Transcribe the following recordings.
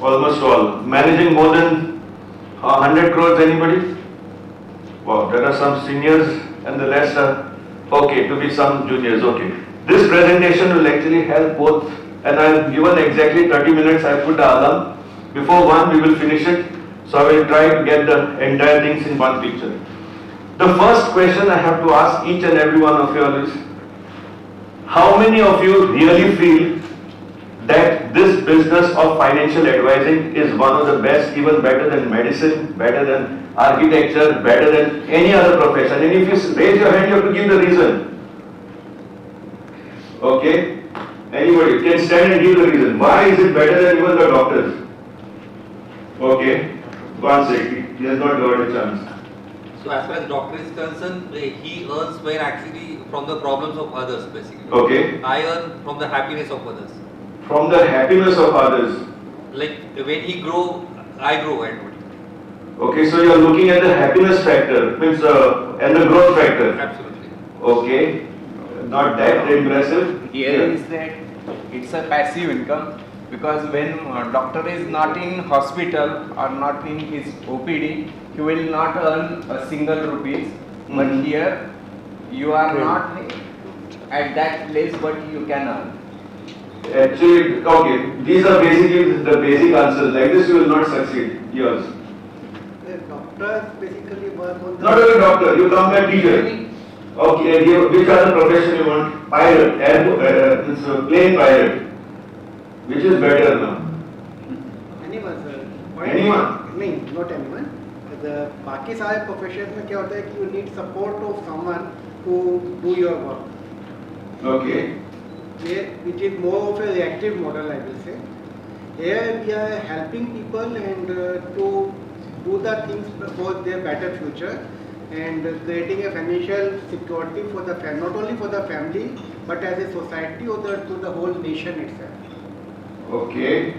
Almost all. Managing more than 100 crores, anybody? Wow, there are some seniors and the rest are okay, to be some juniors, okay. This presentation will actually help both, and I've given exactly 30 minutes, I put the alarm. Before 1 we will finish it, so I will try to get the entire things in one picture. The first question I have to ask each and every one of you all is, how many of you really feel that this business of financial advising is one of the best, even better than medicine, better than architecture, better than any other profession? And if you raise your hand, you have to give the reason. Okay? Anybody can stand and give the reason. Why is it better than even the doctors? Okay? One second. He has not got a chance. So as far as doctor is concerned, he earns where actually from the problems of others basically. Okay. I earn from the happiness of others. From the happiness of others. Like when he grow, I grow and Okay, so you are looking at the happiness factor, means and the growth factor. absolutely. Okay, not that impressive. Here is that it's a passive income, because when doctor is not in hospital or not in his OPD, he will not earn a single rupees. But here you are not at that place, but you can earn. Actually, okay, these are basically the basic answers. Like this, you will not succeed. Yours. The doctors basically work on the... Not only doctor, you come as teacher. Okay, which other profession you want? Pilot, plane pilot. Which is better now? Anyone, sir. Anyone? नहीं, not anyone. The बाकी सारे professions में क्या होता है कि you need support of someone to do your work. Okay. Here, which is more of a reactive model, I will say. Here we are helping people and to do the things for their better future and creating a financial security for the not only for the family but as a society or to the whole nation itself. Okay.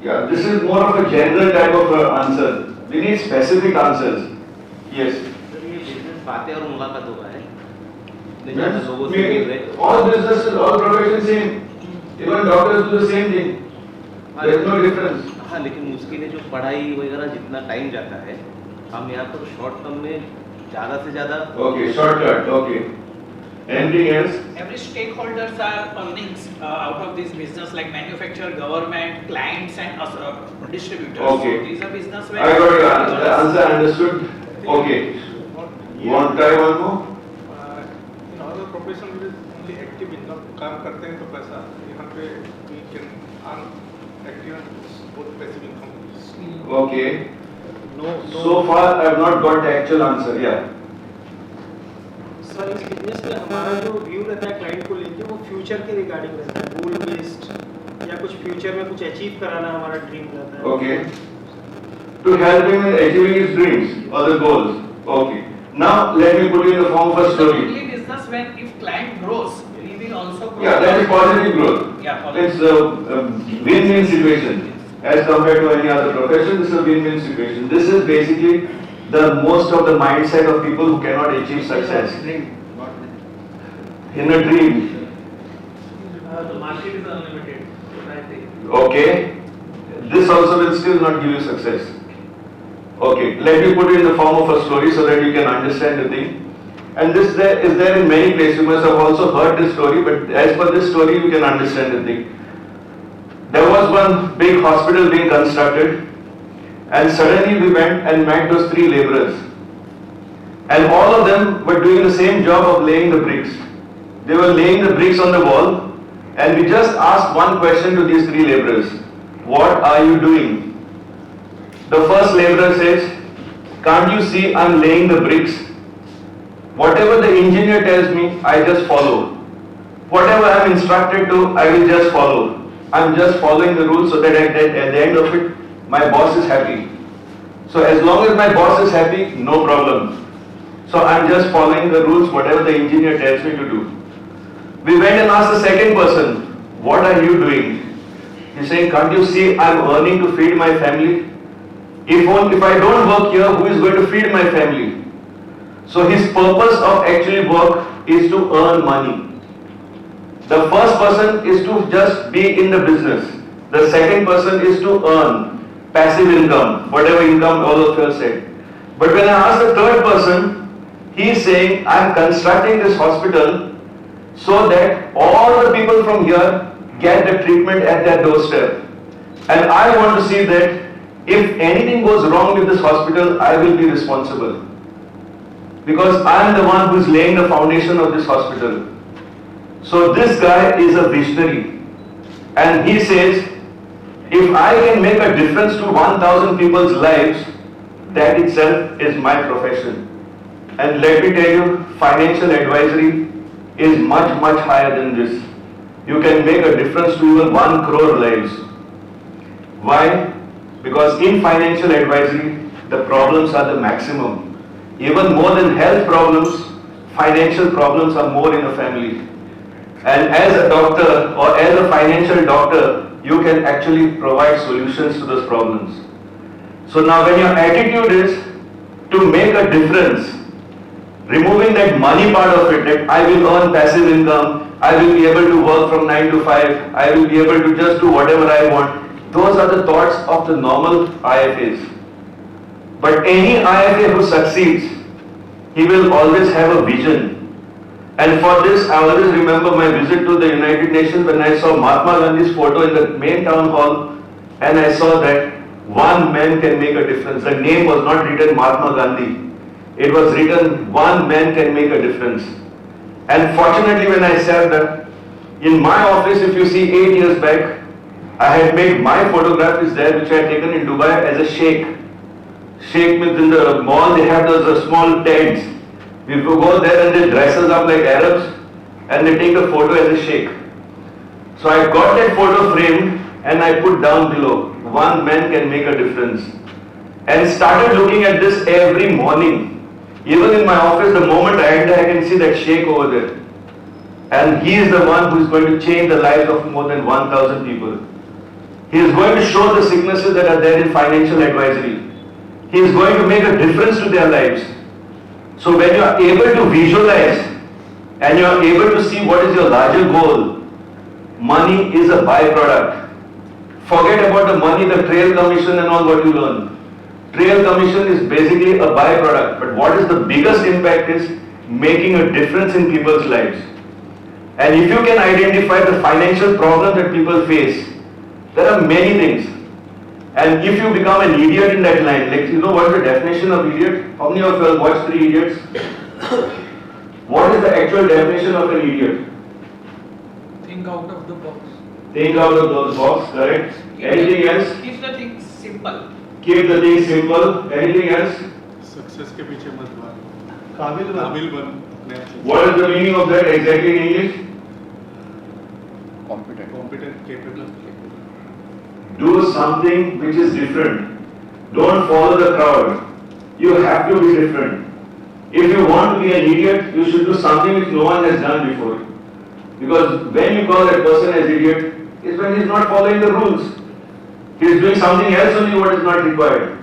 Yeah, this is more of a general type of answer. We need specific answers. Yes. Sir ये business बातें और मुलाकात होगा है Yes. लोगों से मिल रहे All businesses, all professions same. Even doctors do the same thing. There is no difference. हाँ, लेकिन उसके लिए जो पढ़ाई वगैरह जितना टाइम जाता है, हम यहाँ पर शॉर्ट टर्म में ज़्यादा से ज़्यादा Okay, shortcut. Okay. Anything else? Every stakeholders are earning out of this business, like manufacturer, government, clients, and distributors. Okay. So these are business where I got your answer. The answer understood. Okay. You want to try one more? In other profession it is only active income. काम करते हैं तो पैसा. यहाँ पे we can earn active and both passive income. Okay. So far I have not got the actual answer. Yeah. Sir इस business में हमारा जो व्यू रहता है क्लाइंट को लेके वो फ्यूचर के रिगार्डिंग रहता है, गोल बेस्ड या कुछ फ्यूचर में कुछ अचीव कराना हमारा ड्रीम रहता है. Okay. To help him in achieving his dreams or the goals. Okay. Now let me put it in the form of a So story. only business when if client grows, he will also grow. Yeah, that is positive growth. Yeah, positive. It's a win-win situation. As compared to any other profession, this is a win-win situation. This is basically the most of the mindset of people who cannot achieve success. In a dream. The market is unlimited. I think. Okay. This also will still not give you success. Okay. Let me put it in the form of a story so that you can understand the thing. And this is there in many places. You must have also heard this story, but as per this story, you can understand the thing. There was one big hospital being constructed, and suddenly we went and met those 3 laborers. And all of them were doing the same job of laying the bricks. They were laying the bricks on the wall, and we just asked one question to these 3 laborers. What are you doing? The first laborer says, can't you see I'm laying the bricks? Whatever the engineer tells me, I just follow. Whatever I'm instructed to, I will just follow. I'm just following the rules so that at the end of it, my boss is happy. So as long as my boss is happy, no problem. So I'm just following the rules, whatever the engineer tells me to do. We went and asked the second person, what are you doing? He's saying, can't you see I'm earning to feed my family? If I don't work here, who is going to feed my family? So his purpose of actually work is to earn money. The first person is to just be in the business. The second person is to earn passive income, whatever income all of you have said. But when I ask the third person, he is saying, I am constructing this hospital so that all the people from here get the treatment at their doorstep. And I want to see that if anything goes wrong with this hospital, I will be responsible. Because I am the one who is laying the foundation of this hospital. So this guy is a visionary. And he says, if I can make a difference to 1,000 people's lives, that itself is my profession. And let me tell you, financial advisory is much higher than this. You can make a difference to even 1 crore lives. Why? Because in financial advisory, the problems are the maximum. Even more than health problems, financial problems are more in a family. And as a doctor or as a financial doctor, you can actually provide solutions to those problems. So now when your attitude is to make a difference, removing that money part of it, that I will earn passive income, I will be able to work from 9 to 5, I will be able to just do whatever I want, those are the thoughts of the normal IFAs. But any IFA who succeeds, he will always have a vision. And for this, I always remember my visit to the United Nations when I saw Mahatma Gandhi's photo in the main town hall, and I saw that one man can make a difference. The name was not written Mahatma Gandhi. It was written, one man can make a difference. And fortunately, when I said that, in my office, if you see 8 years back, I had made my photograph is there, which I had taken in Dubai as a sheikh. Sheikh means in the mall, they have those small tents. People go there and they dress us up like Arabs and they take a photo as a sheikh. So I got that photo framed and I put down below, one man can make a difference. And started looking at this every morning. Even in my office, the moment I enter, I can see that sheikh over there. And he is the one who is going to change the lives of more than 1,000 people. He is going to show the sicknesses that are there in financial advisory. He is going to make a difference to their lives. So when you are able to visualize and you are able to see what is your larger goal, money is a byproduct. Forget about the money, the trail commission and all what you learn. Trail commission is basically a byproduct, but what is the biggest impact is making a difference in people's lives. And if you can identify the financial problem that people face, there are many things. And if you become an idiot in that line, like you know what is the definition of idiot? How many of you have watched 3 Idiots? What is the actual definition of an idiot? Think out of the box. Think out of the box, correct? Anything else? Keep the things simple. Keep the thing simple. Anything else? Success के पीछे मत भाग काबिल बन अपने आप से What is the meaning of that exactly in English? Competent capable Do something which is different. Don't follow the crowd. You have to be different. If you want to be an idiot, you should do something which no one has done before. Because when you call that person as idiot, is when he is not following the rules. He is doing something else only what is not required.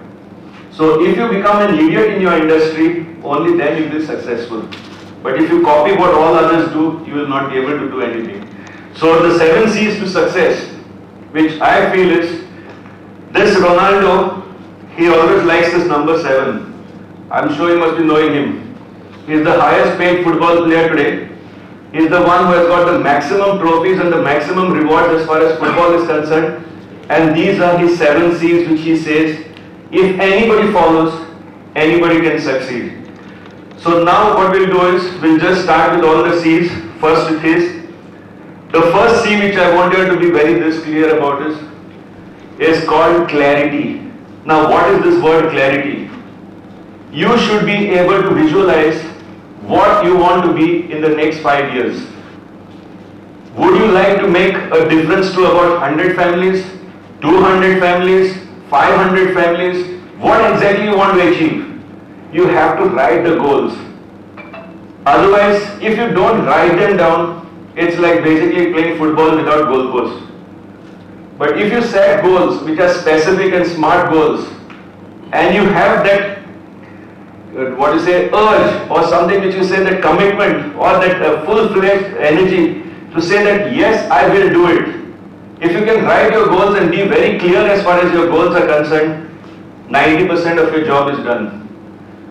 So if you become an idiot in your industry, only then you will be successful. But if you copy what all others do, you will not be able to do anything. So the 7 C's to success, which I feel is, this Ronaldo, he always likes this number 7. I'm sure you must be knowing him. He is the highest paid football player today. He is the one who has got the maximum trophies and the maximum rewards as far as football is concerned. And these are his 7 C's which he says, if anybody follows, anybody can succeed. So now what we'll do is, we'll just start with all the C's. First with his. The first C which I want you to be very this clear about is called clarity. Now what is this word clarity? You should be able to visualize what you want to be in the next 5 years. Would you like to make a difference to about 100 families, 200 families, 500 families? What exactly you want to achieve? You have to write the goals. Otherwise, if you don't write them down, it's like basically playing football without goalposts. But if you set goals which are specific and smart goals, and you have that urge or something which you say, that commitment or that full-fledged energy to say that yes, I will do it. If you can write your goals and be very clear as far as your goals are concerned, 90% of your job is done.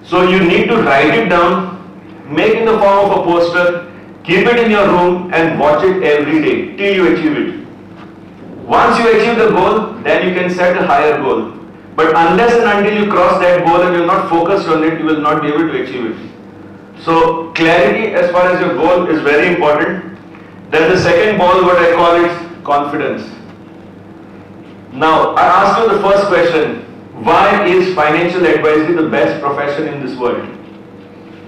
So you need to write it down, make in the form of a poster, keep it in your room and watch it every day till you achieve it. Once you achieve the goal, then you can set a higher goal. But unless and until you cross that goal and you're not focused on it, you will not be able to achieve it. So clarity as far as your goal is very important. Then the second ball, what I call it, confidence. Now, I ask you the first question. Why is financial advisory the best profession in this world?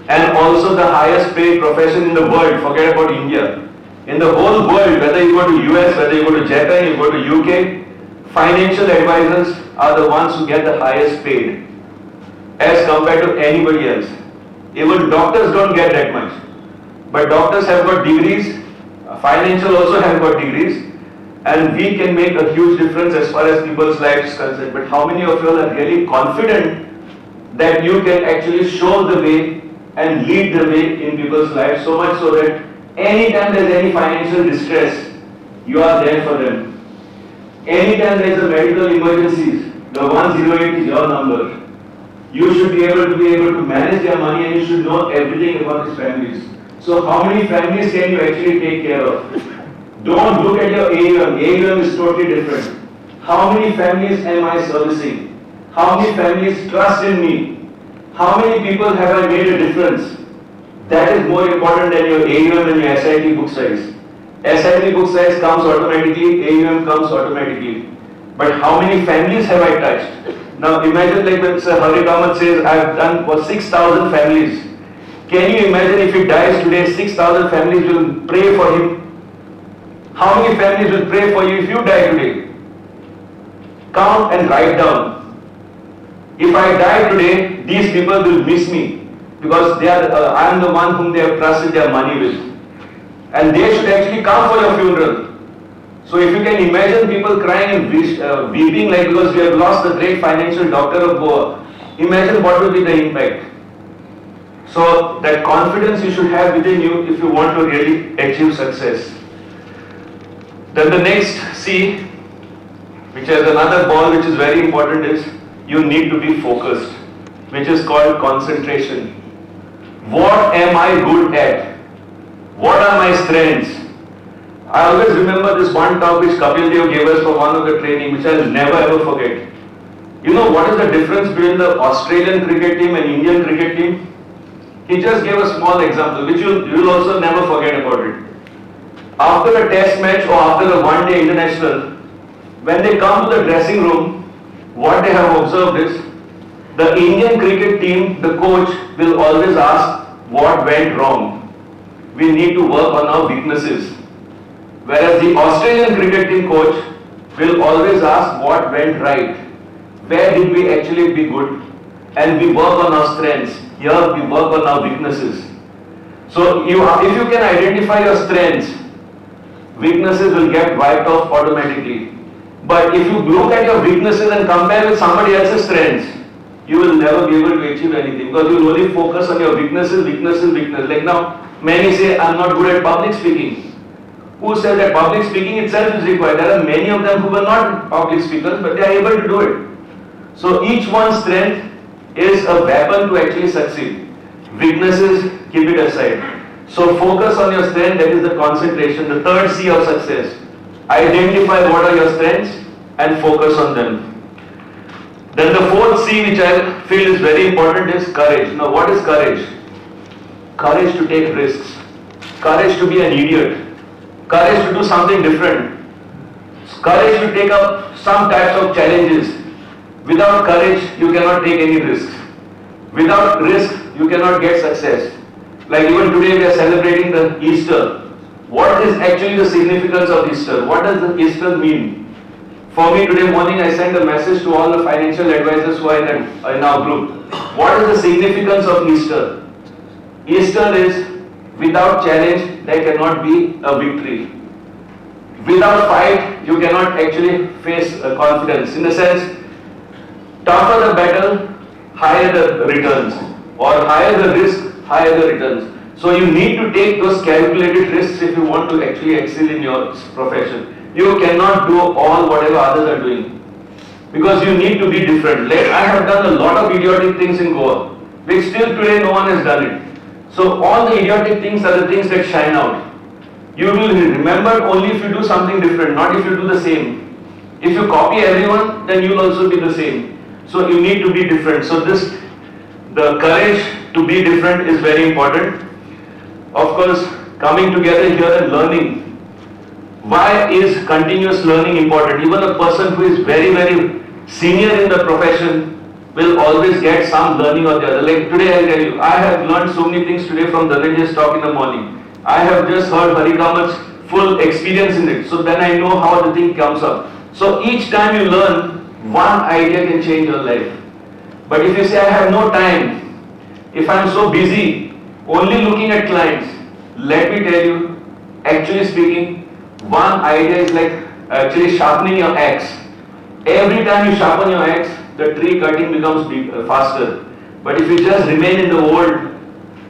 And also the highest paid profession in the world, forget about India. In the whole world, whether you go to US, whether you go to Japan, you go to UK, financial advisors are the ones who get the highest paid as compared to anybody else. Even doctors don't get that much. But doctors have got degrees, financial also have got degrees, and we can make a huge difference as far as people's lives is concerned. But how many of you all are really confident that you can actually show the way and lead the way in people's lives, so much so that anytime there's any financial distress, you are there for them. Anytime there is a medical emergencies, the 108 is your number. You should be able to manage their money and you should know everything about these families. So how many families can you actually take care of? Don't look at your AUM. AUM is totally different. How many families am I servicing? How many families trust in me? How many people have I made a difference? That is more important than your AUM and your SIP book size. SIP book size comes automatically, AUM comes automatically. But how many families have I touched? Now imagine like when Sir Hari Kamath says, I have done for 6,000 families. Can you imagine if he dies today, 6,000 families will pray for him? How many families will pray for you if you die today? Count and write down. If I die today, these people will miss me because they are, I am the one whom they have trusted their money with. And they should actually come for your funeral. So if you can imagine people crying and weeping like because we have lost the great financial doctor of Goa, imagine what will be the impact. So that confidence you should have within you if you want to really achieve success. Then the next C, which has another ball which is very important, is you need to be focused, which is called concentration. What am I good at? What are my strengths? I always remember this one talk which Kapil Dev gave us for one of the training, which I'll never ever forget. You know what is the difference between the Australian cricket team and Indian cricket team? He just gave a small example, which you'll also never forget about it. After a test match or after a one-day international, when they come to the dressing room, what they have observed is, the Indian cricket team, the coach will always ask what went wrong. We need to work on our weaknesses. Whereas the Australian cricket team coach will always ask what went right. Where did we actually be good? And we work on our strengths. Here we work on our weaknesses. So if you can identify your strengths, weaknesses will get wiped off automatically. But if you look at your weaknesses and compare with somebody else's strengths, you will never be able to achieve anything because you will only focus on your weaknesses. Like now, many say, I'm not good at public speaking. Who said that public speaking itself is required? There are many of them who are not public speakers, but they are able to do it. So each one's strength is a weapon to actually succeed. Weaknesses, keep it aside. So focus on your strength, that is the concentration. The third C of success. Identify what are your strengths and focus on them. Then the fourth C, which I feel is very important, is courage. Now what is courage? Courage to take risks. Courage to be an idiot. Courage to do something different. Courage to take up some types of challenges. Without courage, you cannot take any risks. Without risk, you cannot get success. Like even today we are celebrating the Easter. What is actually the significance of Easter? What does the Easter mean? For me today morning I sent a message to all the financial advisors who are in our group. What is the significance of Easter? Easter is, without challenge there cannot be a victory. Without fight you cannot actually face confidence. In the sense, tougher the battle, higher the returns, or higher the risk, higher the returns. So you need to take those calculated risks if you want to actually excel in your profession. You cannot do all whatever others are doing. Because you need to be different. Like, I have done a lot of idiotic things in Goa, which still today no one has done it. So all the idiotic things are the things that shine out. You will remember only if you do something different, not if you do the same. If you copy everyone, then you will also be the same. So you need to be different. So the courage to be different is very important. Of course, coming together here and learning. Why is continuous learning important? Even a person who is very, very senior in the profession will always get some learning or the other. Like today I'll tell you, I have learned so many things today from Dhananjay's talk in the morning. I have just heard Harikamat's full experience in it. So then I know how the thing comes up. So each time you learn, one idea can change your life. But if you say, I have no time, if I am so busy, only looking at clients, let me tell you, actually speaking, one idea is like actually sharpening your axe. Every time you sharpen your axe, the tree cutting becomes faster. But if you just remain in the old,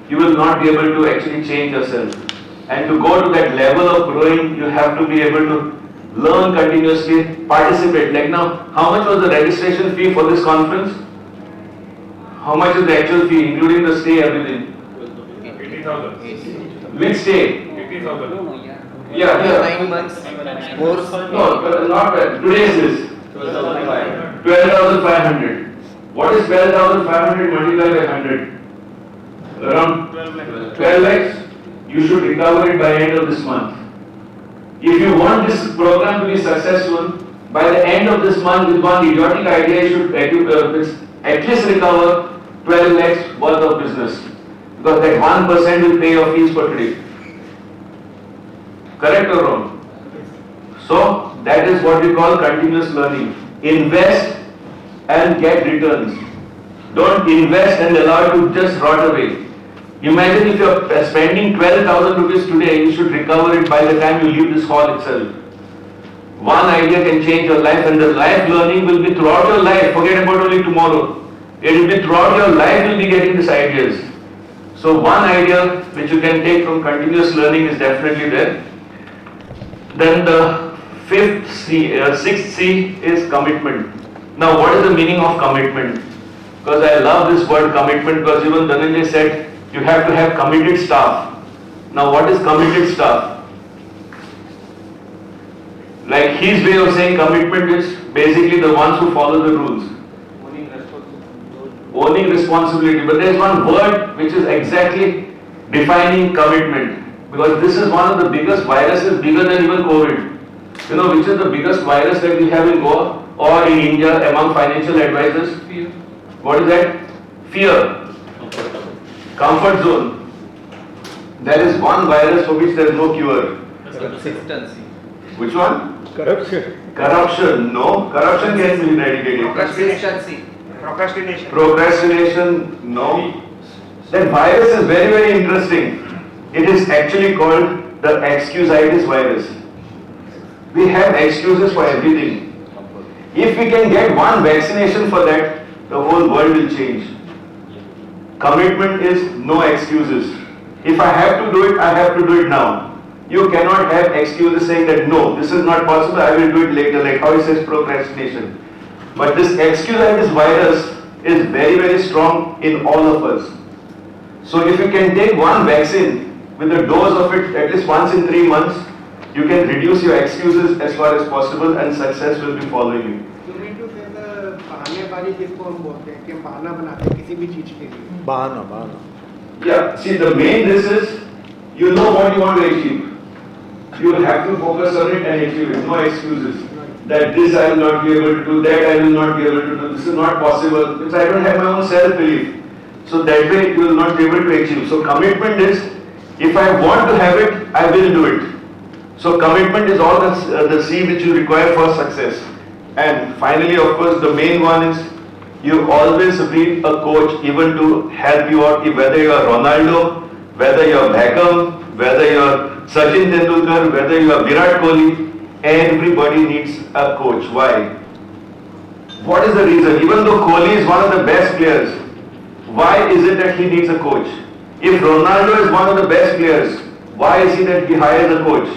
you will not be able to actually change yourself. And to go to that level of growing, you have to be able to learn continuously, participate. Like now, how much was the registration fee for this conference? How much is the actual fee, including the stay, everything? 80,000. Which stay? 80,000. Yeah, 9 months course. No, not bad. Today's is 12,500. What is 12,500 multiplied by 100? Around 12 lakhs. You should recover it by end of this month. If you want this program to be successful, by the end of this month, with one idiotic idea, you should at least recover 12 lakhs worth of business. Because that 1% will pay your fees for today. Correct or wrong? So, that is what we call continuous learning. Invest and get returns. Don't invest and allow it to just rot away. Imagine if you are spending 12,000 rupees today, you should recover it by the time you leave this hall itself. One idea can change your life, and the life learning will be throughout your life. Forget about only tomorrow. It will be throughout your life you'll be getting these ideas. So one idea which you can take from continuous learning is definitely there. Then the sixth C is commitment. Now what is the meaning of commitment? Because I love this word commitment, because even Dhananjay said you have to have committed staff. Now what is committed staff? Like his way of saying commitment is basically the ones who follow the rules. Owning responsibility. But there is one word which is exactly defining commitment. Because this is one of the biggest viruses, bigger than even COVID. You know which is the biggest virus that we have in Goa or in India among financial advisors? Fear. What is that? Fear. Comfort zone. There is one virus for which there is no cure. Consistency. Which one? Corruption. Corruption. No. Corruption can be eradicated. Consistency. Procrastination. Procrastination. No. That virus is very, very interesting. It is actually called the excusitis virus. We have excuses for everything. If we can get one vaccination for that, the whole world will change. Commitment is no excuses. If I have to do it, I have to do it now. You cannot have excuses saying that no, this is not possible, I will do it later, like how he says procrastination. But this excusitis virus is very, very strong in all of us. So if you can take one vaccine with a dose of it at least once in 3 months, you can reduce your excuses as far as possible and success will be following you. You need to say the बहानेबाजी जिसको हम बोलते हैं कि हम बहाना बनाते हैं किसी भी चीज के लिए. Bahana. Yeah, see the main this is, you know what you want to achieve. You will have to focus on it and achieve it, no excuses. That this I will not be able to do, that I will not be able to do, this is not possible, because I don't have my own self-belief. So that way you will not be able to achieve. So commitment is, if I want to have it, I will do it. So commitment is all the C which you require for success. And finally, of course, the main one is, you always need a coach even to help you out, whether you are Ronaldo, whether you are Beckham, whether you are Sachin Tendulkar, whether you are Virat Kohli, everybody needs a coach. Why? What is the reason? Even though Kohli is one of the best players, why is it that he needs a coach? If Ronaldo is one of the best players, why is it that he hires a coach?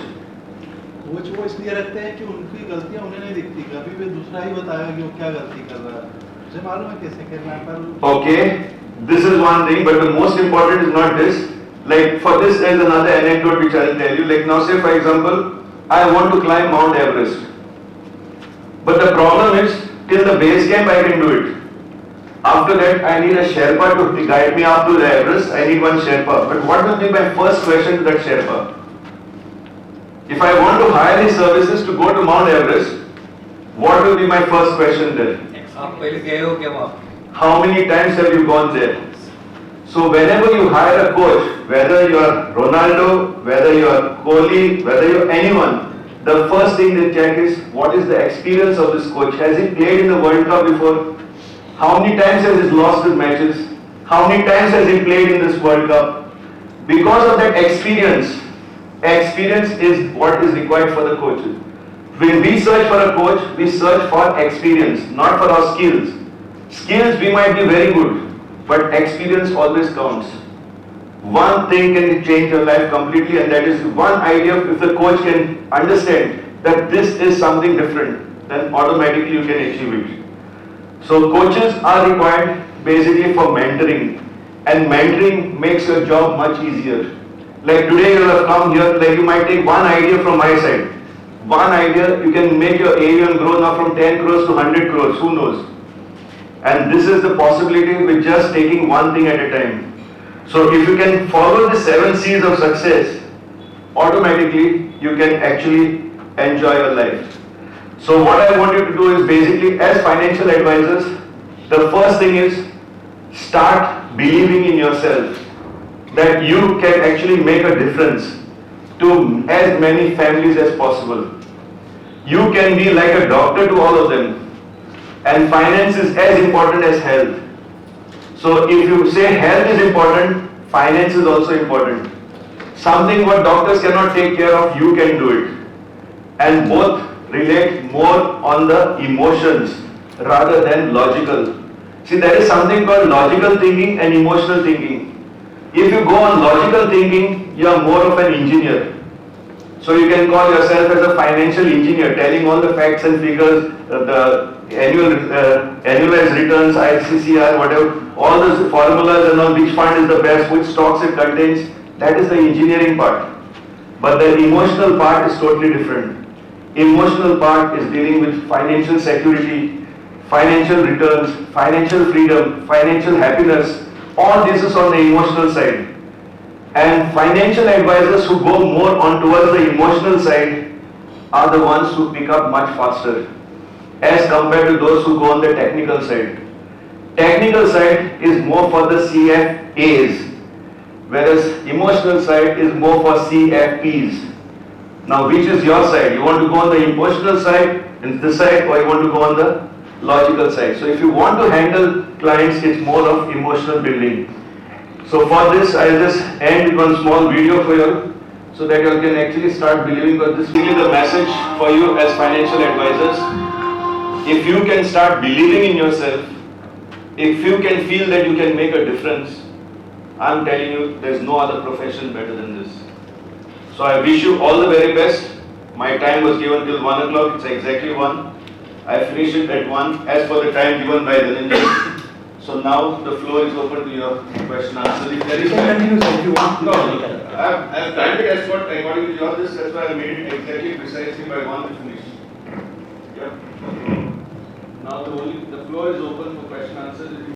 Coach वो इसलिए रखते हैं कि उनकी गलतियां उन्हें नहीं दिखती, कभी भी दूसरा ही बताएगा कि वो क्या गलती कर रहा है, मुझे मालूम है कैसे करना है पर Okay, this is one thing, but the most important is not this. Like for this, there is another anecdote which I will tell you. Like now, say for example, I want to climb Mount Everest, but the problem is till the base camp I can do it. After that, I need a Sherpa to guide me up to the Everest. I need one Sherpa. But what will be my first question to that Sherpa? If I want to hire his services to go to Mount Everest, what will be my first question there? आप पहले गए हो क्या वहाँ? How many times have you gone there? So whenever you hire a coach, whether you are Ronaldo, whether you are Kohli, whether you are anyone, the first thing they check is what is the experience of this coach. Has he played in the World Cup before? How many times has he lost his matches? How many times has he played in this World Cup? Because of that experience, experience is what is required for the coaches. When we search for a coach, we search for experience, not for our skills. Skills we might be very good, but experience always counts. One thing can change your life completely, and that is one idea. If the coach can understand that this is something different, then automatically you can achieve it. So coaches are required basically for mentoring, and mentoring makes your job much easier. Like today you have come here, like you might take one idea from my side. One idea, you can make your AUM grow now from 10 crores to 100 crores, who knows? And this is the possibility with just taking one thing at a time. So if you can follow the 7 C's of success, automatically you can actually enjoy your life. So what I want you to do is basically, as financial advisors, the first thing is start believing in yourself that you can actually make a difference to as many families as possible. You can be like a doctor to all of them, and finance is as important as health. So if you say health is important, finance is also important. Something what doctors cannot take care of, you can do it. And both relate more on the emotions rather than logical. See, there is something called logical thinking and emotional thinking. If you go on logical thinking, you are more of an engineer. So you can call yourself as a financial engineer, telling all the facts and figures, the annualized returns, ICCR, whatever, all those formulas and all, which fund is the best, which stocks it contains. That is the engineering part. But the emotional part is totally different. Emotional part is dealing with financial security, financial returns, financial freedom, financial happiness. All this is on the emotional side. And financial advisors who go more on towards the emotional side are the ones who pick up much faster as compared to those who go on the technical side. Technical side is more for the CFAs, whereas emotional side is more for CFPs. Now, which is your side? You want to go on the emotional side, in this side, or you want to go on the logical side? So if you want to handle clients, it's more of emotional building. So for this, I'll just end with one small video for you, so that you can actually start believing. But this is really the message for you as financial advisors. If you can start believing in yourself, if you can feel that you can make a difference, I'm telling you, there's no other profession better than this. So I wish you all the very best. My time was given till 1 o'clock, it's exactly 1. I finished it at 1 as per the time given by Dhananjay. So now the floor is open to your question answer. If there is time, no, I have timed it as what according to your list, that's why I made it exactly precisely by 1 to finish. Yeah. Now the floor is open for question answers.